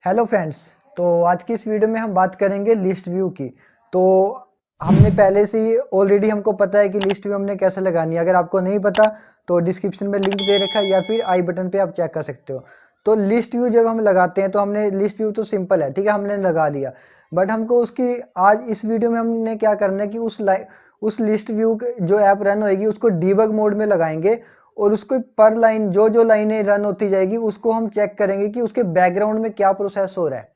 Hello friends. तो आज की इस वीडियो में हम बात करेंगे लिस्ट व्यू की। तो हमने पहले से ही ऑलरेडी हमको पता है कि लिस्ट व्यू हमने कैसे लगानी है। अगर आपको नहीं पता तो डिस्क्रिप्शन में लिंक दे रखा है या फिर आई बटन पे आप चेक कर सकते हो। तो लिस्ट व्यू जब हम लगाते हैं तो हमने लिस्ट व्यू तो सिंपल है, ठीक है, हमने लगा लिया। बट हमको उसकी आज इस वीडियो में हमने क्या करना है कि उस लिस्ट व्यू जो ऐप रन होएगी उसको डीबग मोड में लगाएंगे और उसको पर लाइन जो लाइनें रन होती जाएगी उसको हम चेक करेंगे कि उसके बैकग्राउंड में क्या प्रोसेस हो रहा है।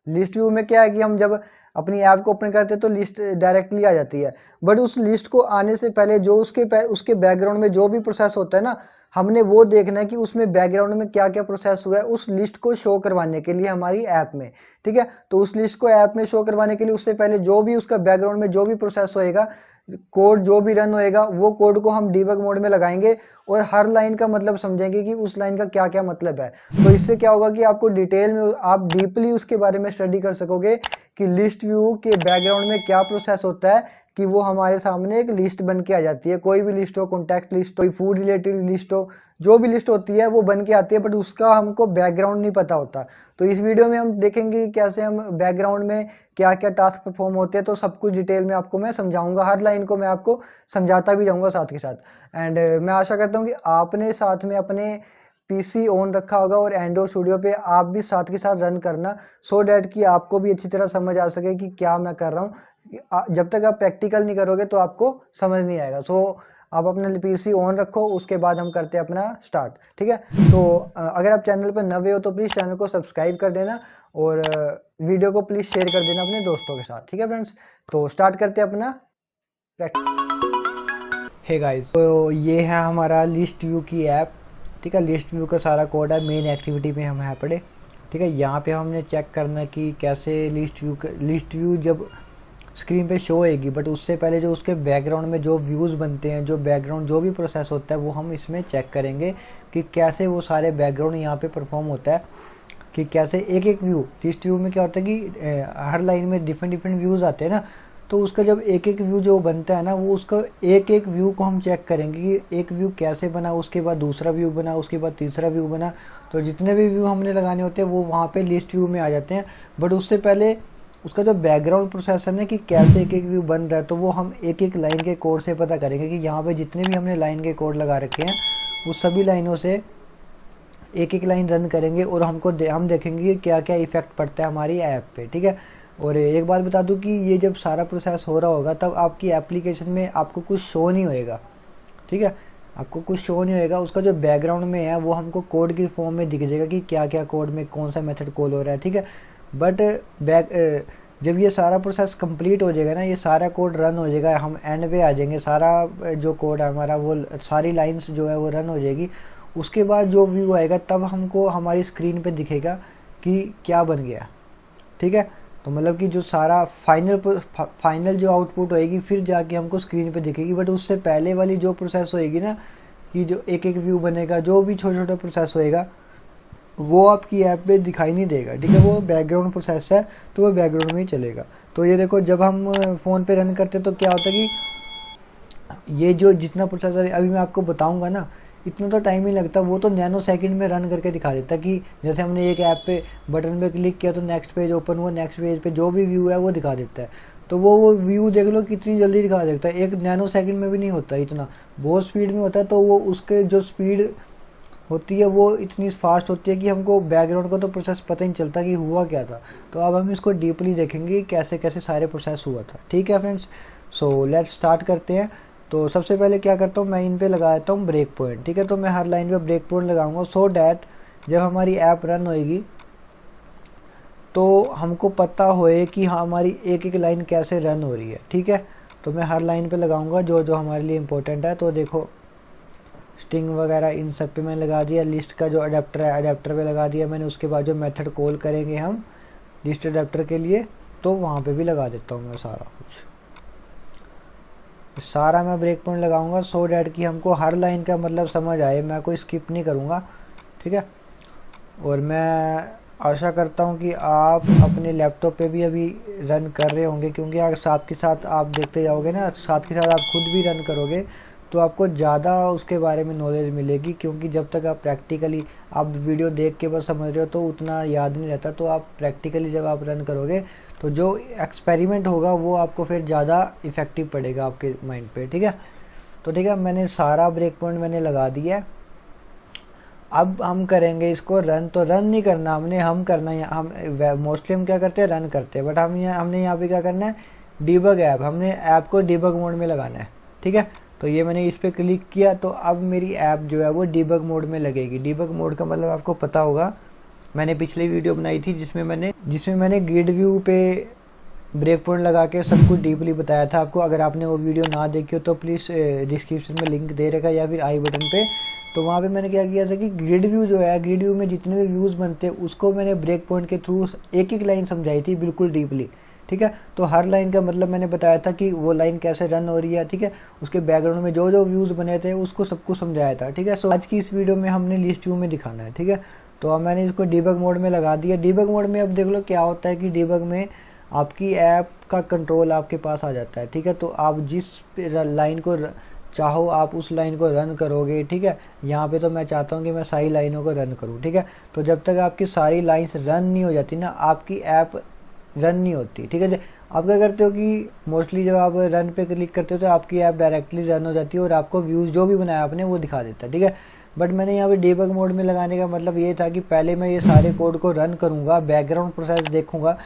लिस्ट व्यू में क्या है कि हम जब अपनी ऐप को ओपन करते हैं तो लिस्ट डायरेक्टली आ जाती है। बट उस लिस्ट को आने से पहले जो उसके बैकग्राउंड में जो भी प्रोसेस होता है ना, हमने वो देखना है कि उसमें बैकग्राउंड में क्या क्या प्रोसेस हुआ है उस लिस्ट को शो करवाने के लिए हमारी ऐप में। ठीक है, तो उस लिस्ट को ऐप में शो करवाने के लिए उससे पहले जो भी उसका बैकग्राउंड में जो भी प्रोसेस होएगा, कोड जो भी रन होएगा, वो कोड को हम डीबग मोड में लगाएंगे और हर लाइन का मतलब समझेंगे कि उस लाइन का क्या क्या मतलब है। तो इससे क्या होगा कि आपको डिटेल में आप डीपली उसके बारे में स्टडी कर सकोगे कि लिस्ट व्यू के बैकग्राउंड में क्या प्रोसेस होता है कि वो हमारे सामने एक लिस्ट बन के आ जाती है। कोई भी लिस्ट हो, कॉन्टैक्ट लिस्ट हो, फूड रिलेटेड लिस्ट हो, जो भी लिस्ट होती है वो बन के आती है, बट उसका हमको बैकग्राउंड नहीं पता होता। तो इस वीडियो में हम देखेंगे कि कैसे हम बैकग्राउंड में क्या क्या टास्क परफॉर्म होते हैं। तो सब कुछ डिटेल में आपको मैं समझाऊंगा, हर लाइन को मैं आपको समझाता भी जाऊंगा साथ के साथ। एंड मैं आशा करता हूँ कि आपने साथ में अपने पीसी ऑन रखा होगा और एंड्रॉइड स्टूडियो पे आप भी साथ के साथ रन करना, सो डैट कि आपको भी अच्छी तरह समझ आ सके कि क्या मैं कर रहा हूँ। जब तक आप प्रैक्टिकल नहीं करोगे तो आपको समझ नहीं आएगा। सो आप अपना पीसी ऑन रखो, उसके बाद हम करते हैं अपना स्टार्ट। ठीक है, तो अगर आप चैनल पर नए हो तो प्लीज़ चैनल को सब्सक्राइब कर देना और वीडियो को प्लीज़ शेयर कर देना अपने दोस्तों के साथ। ठीक है फ्रेंड्स, तो स्टार्ट करते हैं अपना प्रैक्टिस। हे गाइस, तो ये है हमारा लिस्ट व्यू की ऐप। ठीक है, लिस्ट व्यू का सारा कोड है, मेन एक्टिविटी में हम यहाँ पढ़े। ठीक है, यहाँ पे हमने चेक करना कि कैसे लिस्ट व्यू जब स्क्रीन पे शो होएगी, बट उससे पहले जो उसके बैकग्राउंड में जो व्यूज़ बनते हैं, जो बैकग्राउंड जो भी प्रोसेस होता है वो हम इसमें चेक करेंगे कि कैसे वो सारे बैकग्राउंड यहाँ पे परफॉर्म होता है। कि कैसे एक एक व्यू, लिस्ट व्यू में क्या होता है कि हर लाइन में डिफरेंट डिफरेंट व्यूज़ आते हैं ना, तो उसका जब एक एक व्यू जो बनता है ना, वो उसका एक एक व्यू को हम चेक करेंगे कि एक व्यू कैसे बना, उसके बाद दूसरा व्यू बना, उसके बाद तीसरा व्यू बना। तो जितने भी व्यू हमने लगाने होते हैं वो वहाँ पे लिस्ट व्यू में आ जाते हैं। बट उससे पहले उसका जो बैकग्राउंड प्रोसेस है ना कि कैसे एक एक व्यू बन रहा है, तो वो हम एक एक लाइन के कोड से पता करेंगे कि यहाँ पे जितने भी हमने लाइन के कोड लगा रखे हैं वो सभी लाइनों से एक एक लाइन रन करेंगे और हम देखेंगे कि क्या क्या इफेक्ट पड़ता है हमारी ऐप पे। ठीक है, और एक बात बता दूं कि ये जब सारा प्रोसेस हो रहा होगा तब आपकी एप्लीकेशन में आपको कुछ शो नहीं होएगा। ठीक है, आपको कुछ शो नहीं होएगा, उसका जो बैकग्राउंड में है वो हमको कोड की फॉर्म में दिख जाएगा कि क्या क्या कोड में कौन सा मेथड कॉल हो रहा है। ठीक है, बट जब ये सारा प्रोसेस कंप्लीट हो जाएगा ना, ये सारा कोड रन हो जाएगा, हम एंड पे आ जाएंगे, सारा जो कोड है हमारा वो सारी लाइन्स जो है वो रन हो जाएगी। उसके बाद जो व्यू आएगा तब हमको हमारी स्क्रीन पे दिखेगा कि क्या बन गया। ठीक है, तो मतलब कि जो सारा फाइनल जो आउटपुट होएगी फिर जाके हमको स्क्रीन पे दिखेगी। बट उससे पहले वाली जो प्रोसेस होएगी ना, कि जो एक एक व्यू बनेगा, जो भी छोटा छोटा प्रोसेस होएगा वो आपकी ऐप पे दिखाई नहीं देगा। ठीक है, वो बैकग्राउंड प्रोसेस है तो वो बैकग्राउंड में ही चलेगा। तो ये देखो, जब हम फ़ोन पे रन करते तो क्या होता है कि ये जो जितना प्रोसेस अभी मैं आपको बताऊंगा ना, इतना तो टाइम ही लगता, वो तो नैनो सेकंड में रन करके दिखा देता कि जैसे हमने एक ऐप पे बटन पे क्लिक किया तो नेक्स्ट पेज ओपन हुआ, नेक्स्ट पेज पे जो भी व्यू है वो दिखा देता है। तो वो व्यू देख लो कितनी जल्दी दिखा देता है, एक नैनो सेकंड में भी नहीं होता, इतना बहुत स्पीड में होता है। तो वो उसके जो स्पीड होती है वो इतनी फास्ट होती है कि हमको बैकग्राउंड का तो प्रोसेस पता ही नहीं चलता कि हुआ क्या था। तो अब हम इसको डीपली देखेंगे कैसे कैसे सारे प्रोसेस हुआ था। ठीक है फ्रेंड्स, सो लेट्स स्टार्ट करते हैं। तो सबसे पहले क्या करता हूँ, मैं इन पे लगा देता हूँ ब्रेक पॉइंट। ठीक है, तो मैं हर लाइन पे ब्रेक पॉइंट लगाऊंगा सो डैट जब हमारी ऐप रन होएगी तो हमको पता होए कि हाँ हमारी एक एक लाइन कैसे रन हो रही है। ठीक है, तो मैं हर लाइन पे लगाऊंगा जो जो हमारे लिए इम्पोर्टेंट है। तो देखो, स्ट्रिंग वगैरह इन सब पे मैंने लगा दिया, लिस्ट का जो अडेप्टर है अडेप्टर पे लगा दिया मैंने। उसके बाद जो मेथड कॉल करेंगे हम लिस्ट अडेप्टर के लिए तो वहाँ पे भी लगा देता हूँ मैं सारा कुछ। सारा मैं ब्रेक पॉइंट लगाऊंगा सो डैट कि हमको हर लाइन का मतलब समझ आए, मैं कोई स्किप नहीं करूँगा। ठीक है, और मैं आशा करता हूँ कि आप अपने लैपटॉप पे भी अभी रन कर रहे होंगे, क्योंकि अगर साथ के साथ आप देखते जाओगे ना, साथ के साथ आप खुद भी रन करोगे तो आपको ज़्यादा उसके बारे में नॉलेज मिलेगी, क्योंकि जब तक आप प्रैक्टिकली आप वीडियो देख के बस समझ रहे हो तो उतना याद नहीं रहता। तो आप प्रैक्टिकली जब आप रन करोगे तो जो एक्सपेरिमेंट होगा वो आपको फिर ज़्यादा इफ़ेक्टिव पड़ेगा आपके माइंड पे, ठीक है। तो ठीक है, मैंने सारा ब्रेक पॉइंट मैंने लगा दिया है। अब हम करेंगे इसको रन। तो रन नहीं करना हमने, हम करना है, हम मोस्टली हम क्या करते हैं, रन करते हैं, बट हमने यहाँ पे क्या करना है, डीबग ऐप, हमने ऐप को डीबग मोड में लगाना है, ठीक है। तो ये मैंने इस पर क्लिक किया, तो अब मेरी ऐप जो है वो डीबग मोड में लगेगी। डीबग मोड का मतलब आपको पता होगा, मैंने पिछली वीडियो बनाई थी जिसमें मैंने ग्रिड व्यू पे ब्रेक पॉइंट लगा के सब कुछ डीपली बताया था आपको। अगर आपने वो वीडियो ना देखी हो तो प्लीज़ डिस्क्रिप्शन में लिंक दे रखा या फिर आई बटन पे। तो वहाँ पे मैंने क्या किया था कि ग्रिड व्यू जो है, ग्रिड व्यू में जितने भी व्यूज़ बनते हैं उसको मैंने ब्रेक पॉइंट के थ्रू एक एक लाइन समझाई थी बिल्कुल डीपली, ठीक है। तो हर लाइन का मतलब मैंने बताया था कि वो लाइन कैसे रन हो रही है, ठीक है। उसके बैकग्राउंड में जो जो व्यूज़ बने थे उसको सब कुछ समझाया था, ठीक है। सो आज की इस वीडियो में हमने लिस्ट व्यू में दिखाना है, ठीक है। तो अब मैंने इसको डीबग मोड में लगा दिया। डीबग मोड में अब देख लो क्या होता है कि डीबग में आपकी ऐप का कंट्रोल आपके पास आ जाता है, ठीक है। तो आप जिस लाइन को चाहो आप उस लाइन को रन करोगे, ठीक है। यहाँ पे तो मैं चाहता हूँ कि मैं सारी लाइनों को रन करूँ, ठीक है। तो जब तक आपकी सारी लाइंस रन नहीं हो जाती ना, आपकी ऐप रन नहीं होती, ठीक है। आप क्या करते हो कि मोस्टली जब आप रन पे क्लिक करते हो तो आपकी ऐप डायरेक्टली रन हो जाती है और आपको व्यूज़ जो भी बनाया आपने वो दिखा देता है, ठीक है। बट मैंने यहाँ पे डीबग मोड में लगाने का मतलब ये था कि पहले मैं ये सारे कोड को रन करूँगा, बैकग्राउंड प्रोसेस देखूँगा,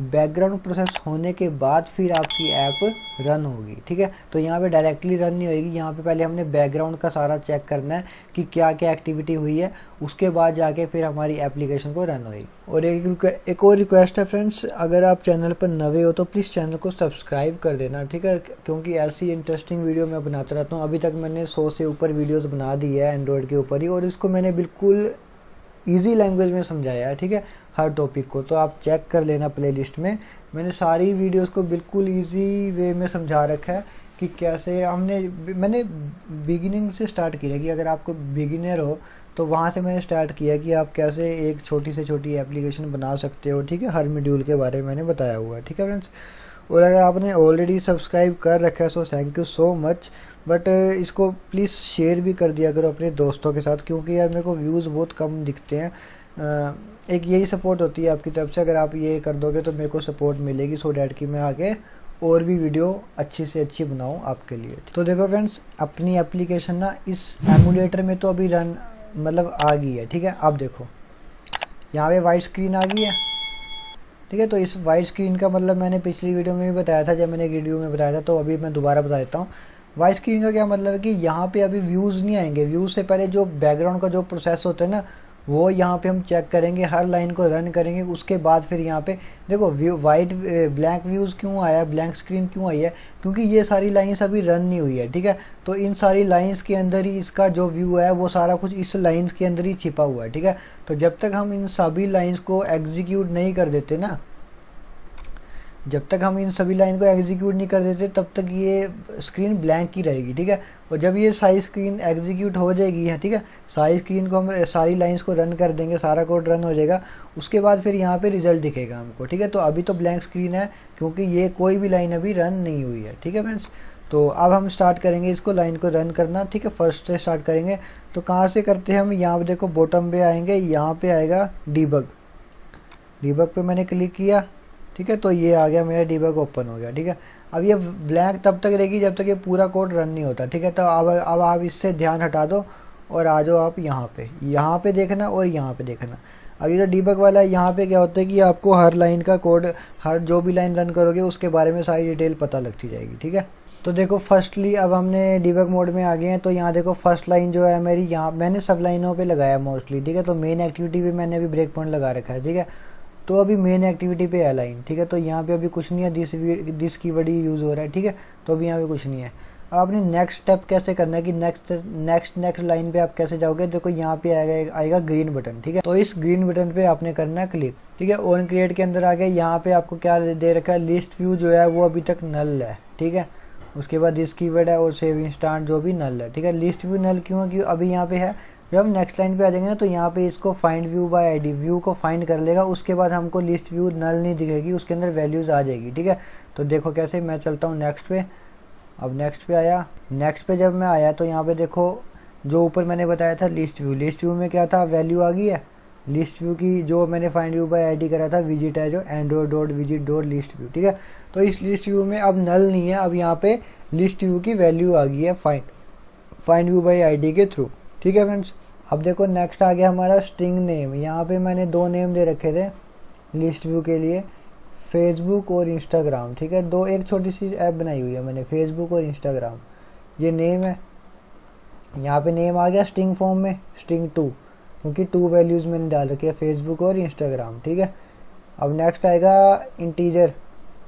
बैकग्राउंड प्रोसेस होने के बाद फिर आपकी ऐप रन होगी, ठीक है। तो यहाँ पे डायरेक्टली रन नहीं होगी, यहाँ पे पहले हमने बैकग्राउंड का सारा चेक करना है कि क्या क्या एक्टिविटी हुई है, उसके बाद जाके फिर हमारी एप्लीकेशन को रन होगी। और एक और रिक्वेस्ट है फ्रेंड्स, अगर आप चैनल पर नए हो तो प्लीज़ चैनल को सब्सक्राइब कर देना, ठीक है, क्योंकि ऐसी इंटरेस्टिंग वीडियो मैं बनाता रहता हूँ। अभी तक मैंने 100 से ऊपर वीडियोज़ बना दी है एंड्रॉयड के ऊपर ही, और इसको मैंने बिल्कुल ईजी लैंग्वेज में समझाया है, ठीक है, हर टॉपिक को। तो आप चेक कर लेना प्लेलिस्ट में, मैंने सारी वीडियोस को बिल्कुल इजी वे में समझा रखा है कि कैसे मैंने बिगिनिंग से स्टार्ट किया कि अगर आपको बिगिनर हो तो वहाँ से मैंने स्टार्ट किया कि आप कैसे एक छोटी से छोटी एप्लीकेशन बना सकते हो, ठीक है। हर मॉड्यूल के बारे में मैंने बताया हुआ है, ठीक है फ्रेंड्स। और अगर आपने ऑलरेडी सब्सक्राइब कर रखा है so thank you so much, but इसको प्लीज़ शेयर भी कर दिया करो अपने दोस्तों के साथ, क्योंकि यार मेरे को व्यूज़ बहुत कम दिखते हैं। एक यही सपोर्ट होती है आपकी तरफ से, अगर आप ये कर दोगे तो मेरे को सपोर्ट मिलेगी, सो डैट कि मैं आगे और भी वीडियो अच्छी से अच्छी बनाऊँ आपके लिए। तो देखो फ्रेंड्स, अपनी एप्लीकेशन ना इस एमुलेटर में तो अभी रन मतलब आ गई है, ठीक है। आप देखो यहाँ पे वाइट स्क्रीन आ गई है, ठीक है। तो इस वाइट स्क्रीन का मतलब मैंने पिछली वीडियो में भी बताया था, जब मैंने वीडियो में बताया था, तो अभी मैं दोबारा बता देता हूँ। वाइट स्क्रीन का क्या मतलब है कि यहाँ पे अभी व्यूज़ नहीं आएंगे, व्यूज़ से पहले जो बैकग्राउंड का जो प्रोसेस होता है ना, वो यहाँ पे हम चेक करेंगे, हर लाइन को रन करेंगे, उसके बाद फिर यहाँ पे देखो वाइट ब्लैंक व्यूज़ क्यों आया, ब्लैंक स्क्रीन क्यों आई है, क्योंकि ये सारी लाइंस अभी रन नहीं हुई है, ठीक है। तो इन सारी लाइंस के अंदर ही इसका जो व्यू है वो सारा कुछ इस लाइंस के अंदर ही छिपा हुआ है, ठीक है। तो जब तक हम इन सभी लाइंस को एग्जीक्यूट नहीं कर देते ना, जब तक हम इन सभी लाइन को एग्जीक्यूट नहीं कर देते तब तक ये स्क्रीन ब्लैंक ही रहेगी, ठीक है। और जब ये सारी स्क्रीन एग्जीक्यूट हो जाएगी है, ठीक है, सारी स्क्रीन को हम सारी लाइंस को रन कर देंगे, सारा कोड रन हो जाएगा, उसके बाद फिर यहाँ पे रिजल्ट दिखेगा हमको, ठीक है। तो अभी तो ब्लैंक स्क्रीन है क्योंकि ये कोई भी लाइन अभी रन नहीं हुई है, ठीक है फ्रेंड्स। तो अब हम स्टार्ट करेंगे इसको लाइन को रन करना, ठीक है। फर्स्ट से स्टार्ट करेंगे, तो कहाँ से करते हैं हम, यहाँ पे देखो बॉटम पे आएंगे, यहाँ पे आएगा डीबग, डीबग पे मैंने क्लिक किया, ठीक है। तो ये आ गया मेरा डीबग ओपन हो गया, ठीक है। अब ये ब्लैंक तब तक रहेगी जब तक ये पूरा कोड रन नहीं होता, ठीक है। तो अब आप इससे ध्यान हटा दो और आ जाओ आप यहाँ पे देखना और यहाँ पे देखना। अब ये जो डीबग वाला है, यहाँ पे क्या होता है कि आपको हर लाइन का कोड, हर जो भी लाइन रन करोगे उसके बारे में सारी डिटेल पता लगती जाएगी, ठीक है। तो देखो फर्स्टली अब हमने डीबग मोड में आ गए हैं, तो यहाँ देखो फर्स्ट लाइन जो है मेरी, यहाँ मैंने सब लाइनों पे लगाया मोस्टली, ठीक है। तो मेन एक्टिविटी पे मैंने अभी ब्रेक पॉइंट लगा रखा है, ठीक है। तो अभी मेन एक्टिविटी पे है लाइन, ठीक है। तो यहाँ पे अभी कुछ नहीं है, दिस कीवर्ड ही यूज़ हो रहा है, ठीक है। तो अभी यहाँ पे कुछ नहीं है। अब आपने नेक्स्ट स्टेप कैसे करना है कि नेक्स्ट लाइन पे आप कैसे जाओगे, देखो यहाँ पे आएगा ग्रीन बटन, ठीक है। तो इस ग्रीन बटन पे आपने करना है क्लिक, ठीक है। ऑन क्रिएट के अंदर आ गए, यहाँ पे आपको क्या दे रखा है, लिस्ट व्यू जो है वो अभी तक नल है, ठीक है। उसके बाद दिस कीवर्ड है और सेव इंस्टांट जो भी नल है, ठीक है। लिस्ट व्यू नल क्यों है, क्योंकि अभी यहाँ पे है। जब हम नेक्स्ट लाइन पे आ जाएंगे ना, तो यहाँ पे इसको find view bye ID, view को फाइंड कर लेगा, उसके बाद हमको लिस्ट व्यू नल नहीं दिखेगी, उसके अंदर वैल्यूज़ आ जाएगी, ठीक है। तो देखो कैसे, मैं चलता हूँ नेक्स्ट पे, अब नेक्स्ट पे आया। नेक्स्ट पे जब मैं आया तो यहाँ पे देखो जो ऊपर मैंने बताया था लिस्ट व्यू में क्या था, वैल्यू आ गई है। लिस्ट व्यू की जो मैंने फाइंड व्यू बाय आईडी करा था, विजिट है जो android.visit.list व्यू, ठीक है। तो इस लिस्ट व्यू में अब नल नहीं है, अब यहाँ पे लिस्ट व्यू की वैल्यू आ गई है फाइंड व्यू बाय आईडी के थ्रू, ठीक है फ्रेंड्स। अब देखो नेक्स्ट आ गया हमारा स्ट्रिंग नेम। यहाँ पे मैंने 2 नेम दे रखे थे लिस्ट व्यू के लिए, फेसबुक और इंस्टाग्राम, ठीक है। एक छोटी सी ऐप बनाई हुई है मैंने, फेसबुक और इंस्टाग्राम, ये नेम है। यहाँ पे नेम आ गया स्ट्रिंग फॉर्म में, स्ट्रिंग 2, क्योंकि 2 वैल्यूज़ मैंने डाल रखी है, फेसबुक और इंस्टाग्राम, ठीक है। अब नेक्स्ट आएगा इंटीजर।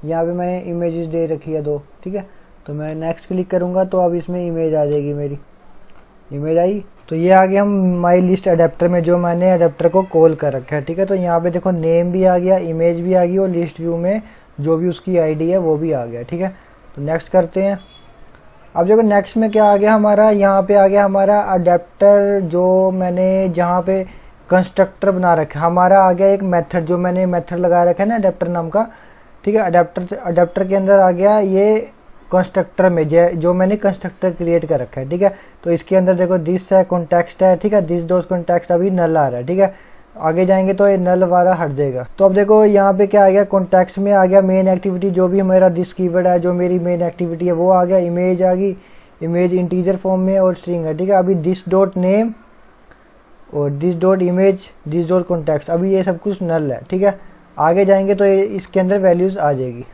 यहाँ पे मैंने इमेजेस दे रखी है 2, ठीक है। तो मैं नेक्स्ट क्लिक करूँगा तो अब इसमें इमेज आ जाएगी, मेरी इमेज आई। तो ये आ गया हम माई लिस्ट अडेप्टर में, जो मैंने अडेप्टर को कॉल कर रखा है, ठीक है। तो यहाँ पे देखो नेम भी आ गया, इमेज भी आ गई और लिस्ट व्यू में जो भी उसकी आईडी है वो भी आ गया, ठीक है। तो नेक्स्ट करते हैं। अब देखो नेक्स्ट में क्या आ गया हमारा, यहाँ पे आ गया हमारा अडेप्टर, जो मैंने जहाँ पे कंस्ट्रक्टर बना रखा है, हमारा आ गया एक मेथड, जो मैंने मेथड लगा रखा है ना अडेप्टर नाम का, ठीक है। अडेप्टर के अंदर आ गया ये कंस्ट्रक्टर में जो मैंने कंस्ट्रक्टर क्रिएट कर रखा है, ठीक है। तो इसके अंदर देखो दिस है, कॉन्टेक्स्ट है, ठीक है। दिस डॉट कॉन्टेक्स्ट अभी नल आ रहा है, ठीक है। आगे जाएंगे तो ये नल वाला हट जाएगा। तो अब देखो यहाँ पे क्या आ गया, कॉन्टेक्स्ट में आ गया मेन एक्टिविटी, जो भी हमारा दिस कीवर्ड है, जो मेरी मेन एक्टिविटी है वो आ गया। इमेज आ गई, इमेज इंटीजर फॉर्म में और स्ट्रिंग है, ठीक है। अभी दिस डॉट नेम और this dot image, this dot context, अभी ये सब कुछ नल है, ठीक है। आगे जाएंगे तो इसके अंदर वैल्यूज आ जाएगी।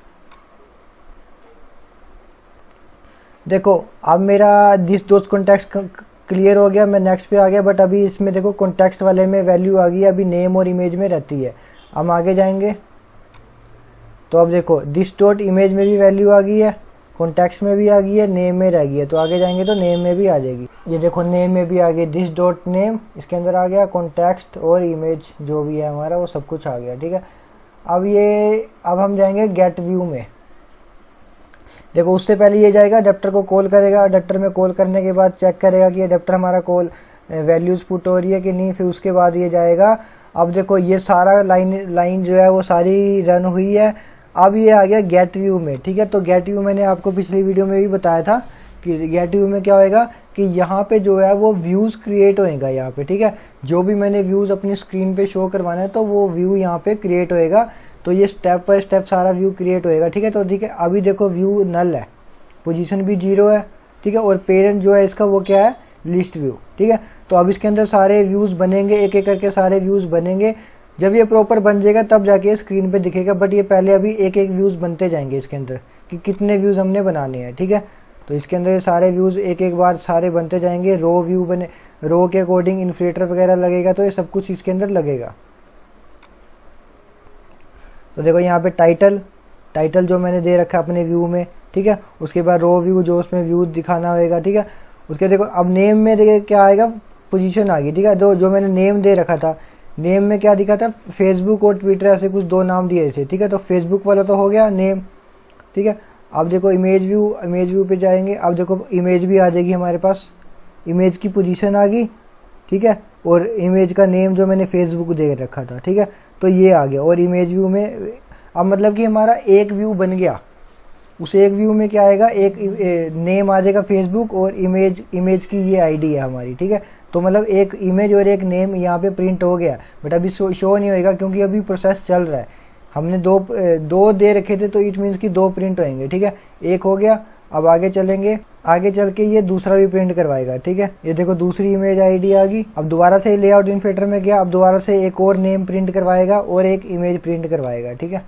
देखो अब मेरा दिस डॉट कॉन्टेक्स्ट क्लियर हो गया, मैं नेक्स्ट पे आ गया। बट अभी इसमें देखो कॉन्टेक्स्ट वाले में वैल्यू आ गई है, अभी नेम और इमेज में रहती है। हम आगे जाएंगे तो अब देखो दिस डॉट इमेज में भी वैल्यू आ गई है, कॉन्टेक्स्ट में भी आ गई है, नेम में रह गई है। तो आगे जाएंगे तो नेम में भी आ जाएगी। ये देखो नेम में भी आ गई, दिस डॉट नेम इसके अंदर आ गया, कॉन्टेक्स्ट और इमेज जो भी है हमारा वो सब कुछ आ गया, ठीक है। अब हम जाएंगे गेट व्यू में। देखो उससे पहले ये जाएगा अडेप्टर को कॉल करेगा, अडेप्टर में कॉल करने के बाद चेक करेगा कि अडेप्टर हमारा कॉल वैल्यूज पुट हो रही है कि नहीं, फिर उसके बाद ये जाएगा। अब देखो ये सारा लाइन जो है वो सारी रन हुई है। अब ये आ गया गेट व्यू में, ठीक है। तो गेट व्यू मैंने आपको पिछली वीडियो में भी बताया था कि गेट व्यू में क्या होएगा कि यहाँ पे जो है वो व्यूज क्रिएट होएगा यहाँ पे, ठीक है। जो भी मैंने व्यूज अपनी स्क्रीन पे शो करवाना है तो वो व्यू यहाँ पे क्रिएट होएगा। तो ये स्टेप बाय स्टेप सारा व्यू क्रिएट होएगा, ठीक है। तो ठीक है, अभी देखो व्यू नल है, पोजीशन भी 0 है, ठीक है। और पेरेंट जो है इसका वो क्या है, लिस्ट व्यू, ठीक है। तो अब इसके अंदर सारे व्यूज बनेंगे, एक एक करके सारे व्यूज बनेंगे। जब ये प्रॉपर बन जाएगा तब जाके स्क्रीन पे दिखेगा। बट ये पहले अभी एक एक व्यूज बनते जाएंगे इसके अंदर कि कितने व्यूज हमने बनाने हैं, ठीक है। तो इसके अंदर सारे व्यूज एक एक बार सारे बनते जाएंगे। रो व्यू बने, रो के अकॉर्डिंग इन्फ्लेटर वगैरह लगेगा, तो ये सब कुछ इसके अंदर लगेगा। तो देखो यहाँ पे टाइटल जो मैंने दे रखा है अपने व्यू में, ठीक है। उसके बाद रो व्यू जो उसमें व्यू दिखाना होगा, ठीक है। उसके देखो अब नेम में देखिए क्या आएगा, पोजीशन आ गई, ठीक है। जो मैंने नेम दे रखा था, नेम में क्या दिखा था, फेसबुक और ट्विटर ऐसे कुछ 2 नाम दिए थे, ठीक है। तो फेसबुक वाला तो हो गया नेम, ठीक है। अब देखो इमेज व्यू पे जाएंगे। अब देखो इमेज भी आ जाएगी हमारे पास, इमेज की पोजीशन आ गई, ठीक है। और इमेज का नेम जो मैंने फेसबुक दे रखा था, ठीक है। तो ये आ गया। और इमेज व्यू में अब मतलब कि हमारा एक व्यू बन गया। उस एक व्यू में क्या आएगा, एक नेम आ जाएगा फेसबुक और इमेज की ये आईडी है हमारी, ठीक है। तो मतलब एक इमेज और एक नेम यहाँ पे प्रिंट हो गया। बट अभी शो नहीं होएगा क्योंकि अभी प्रोसेस चल रहा है। हमने दो दे रखे थे तो इट मीन्स कि 2 प्रिंट होंगे, ठीक है। एक हो गया। अब आगे चलेंगे, आगे चल के ये दूसरा भी प्रिंट करवाएगा, ठीक है। ये देखो दूसरी इमेज आईडी आ गई। अब दोबारा से लेआउट इन्फिलेटर में गया, अब दोबारा से एक और नेम प्रिंट करवाएगा और एक इमेज प्रिंट करवाएगा, ठीक है।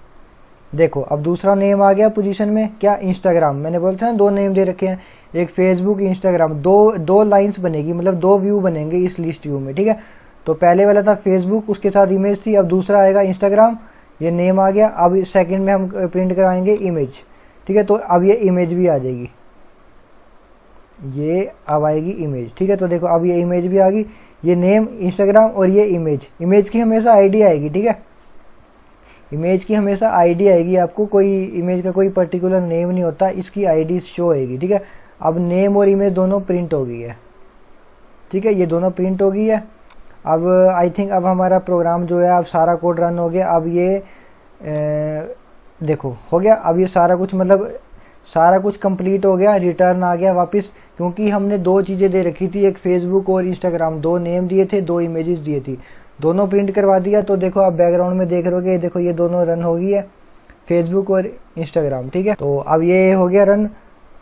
देखो अब दूसरा नेम आ गया पोजीशन में, क्या, इंस्टाग्राम। मैंने बोला था ना 2 नेम दे रखे हैं, एक फेसबुक इंस्टाग्राम। दो लाइन्स बनेगी, मतलब 2 व्यू बनेंगे इस लिस्ट व्यू में, ठीक है। तो पहले वाला था फेसबुक, उसके साथ इमेज थी। अब दूसरा आएगा इंस्टाग्राम, ये नेम आ गया। अब सेकंड में हम प्रिंट कराएंगे इमेज, ठीक है। तो अब ये इमेज भी आ जाएगी, ये अब आएगी इमेज, ठीक है। तो देखो अब ये इमेज भी आ गई, ये नेम इंस्टाग्राम और ये इमेज की हमेशा आईडी आएगी, ठीक है। इमेज की हमेशा आईडी आएगी, आपको कोई इमेज का कोई पर्टिकुलर नेम नहीं होता, इसकी आईडी शो होगी, ठीक है। अब नेम और इमेज दोनों प्रिंट हो गई है, ठीक है। ये दोनों प्रिंट हो गई है। अब आई थिंक अब हमारा प्रोग्राम जो है, अब सारा कोड रन हो गया। अब ये देखो हो गया। अब ये सारा कुछ मतलब सारा कुछ कंप्लीट हो गया, रिटर्न आ गया वापस, क्योंकि हमने दो चीज़ें दे रखी थी, एक फेसबुक और इंस्टाग्राम, दो नेम दिए थे, दो इमेजेस दिए थी, दोनों प्रिंट करवा दिया। तो देखो आप बैकग्राउंड में देख रहे हो, देखो ये दोनों रन हो गई है, फेसबुक और इंस्टाग्राम, ठीक है। तो अब ये हो गया रन।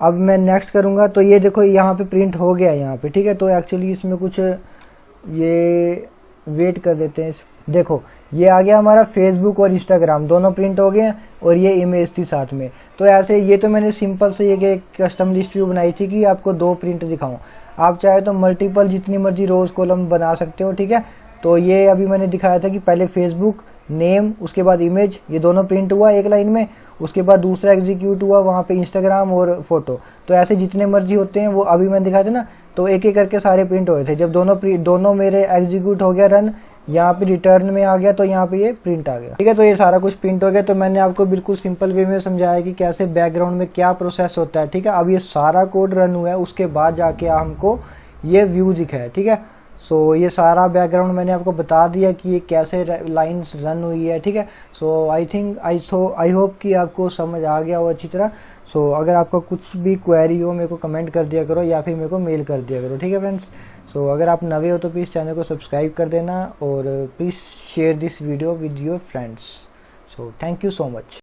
अब मैं नेक्स्ट करूँगा तो ये देखो यहाँ पे प्रिंट हो गया यहाँ पे, ठीक है। तो एक्चुअली इसमें कुछ ये वेट कर देते हैं। देखो ये आ गया हमारा फेसबुक और इंस्टाग्राम दोनों प्रिंट हो गए और ये इमेज थी साथ में। तो ऐसे ये तो मैंने सिंपल से ये कस्टम लिस्ट व्यू बनाई थी कि आपको दो प्रिंट दिखाऊं। आप चाहे तो मल्टीपल जितनी मर्जी रोज कॉलम बना सकते हो, ठीक है। तो ये अभी मैंने दिखाया था कि पहले फेसबुक नेम, उसके बाद इमेज, ये दोनों प्रिंट हुआ एक लाइन में, उसके बाद दूसरा एग्जीक्यूट हुआ वहाँ पे इंस्टाग्राम और फोटो। तो ऐसे जितने मर्जी होते हैं वो अभी मैंने दिखाया था ना, तो एक एक करके सारे प्रिंट हुए थे। जब दोनों मेरे एग्जीक्यूट हो गया रन, यहाँ पे रिटर्न में आ गया, तो यहाँ पे ये प्रिंट आ गया, ठीक है। तो ये सारा कुछ प्रिंट हो गया। तो मैंने आपको बिल्कुल सिंपल वे में समझाया कि कैसे बैकग्राउंड में क्या प्रोसेस होता है, ठीक है। अब ये सारा कोड रन हुआ है, उसके बाद जाके हमको ये व्यू दिखा है, ठीक है। सो ये सारा बैकग्राउंड मैंने आपको बता दिया कि ये कैसे लाइंस रन हुई है, ठीक है। सो आई होप कि आपको समझ आ गया हो अच्छी तरह। सो अगर आपका कुछ भी क्वेरी हो मेरे को कमेंट कर दिया करो या फिर मेरे को मेल कर दिया करो, ठीक है फ्रेंड्स। सो अगर आप नए हो तो प्लीज़ चैनल को सब्सक्राइब कर देना और please share this video with your friends. So thank you so much.